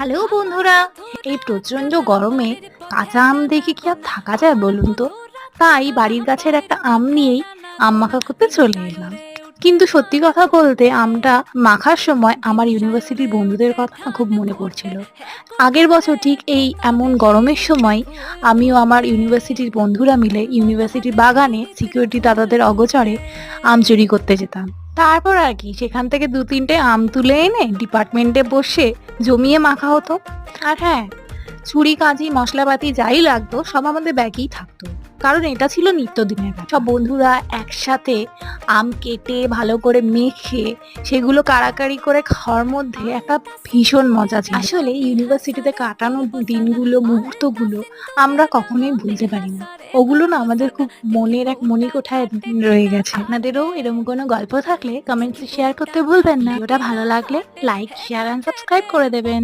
Hello বন্ধুরা, এই প্রচন্ড গরমে কাঁচা আম দেখে কি আর থাকা যায় বলুন তো। তাই বাড়ির গাছের একটা আম নিয়েই আম মাখা করতে চলে এলাম। কিন্তু সত্যি কথা বলতে আমটা মাখার সময় আমার ইউনিভার্সিটির বন্ধুদের কথা না খুব মনে পড়ছিল। আগের বছর ঠিক এই এমন গরমের সময় আমিও আমার ইউনিভার্সিটির বন্ধুরা মিলে ইউনিভার্সিটির বাগানে সিকিউরিটি দাদাদের অগোচরে আম চুরি করতে যেতাম। তারপর আর কি সেখান থেকে ২-৩টে আম তুলে এনে ডিপার্টমেন্টে বসে জমিয়ে মাখা হতো। আর হ্যাঁ, ছুরি কাঁচি মশলাপাতি যাই লাগতো সব আমাদের ব্যাগেই থাকতো, কারণ এটা ছিল নিত্যদিনের ব্যাপার। সব বন্ধুরা একসাথে আম কেটে ভালো করে মেখে সেগুলো কাড়াকাড়ি করে খাওয়ার মধ্যে একটা ভীষণ মজা ছিল। আসলে ইউনিভার্সিটিতে কাটানো দিনগুলো মুহূর্তগুলো আমরা কখনোই ভুলতে পারি না। ওগুলো না আমাদের খুব মনের এক মণিকোঠায় রয়ে গেছে। আপনাদেরও এরকম কোনো গল্প থাকলে কমেন্টসে শেয়ার করতে ভুলবেন না। ভিডিওটা ভালো লাগলে লাইক, শেয়ার এন্ড সাবস্ক্রাইব করে দেবেন।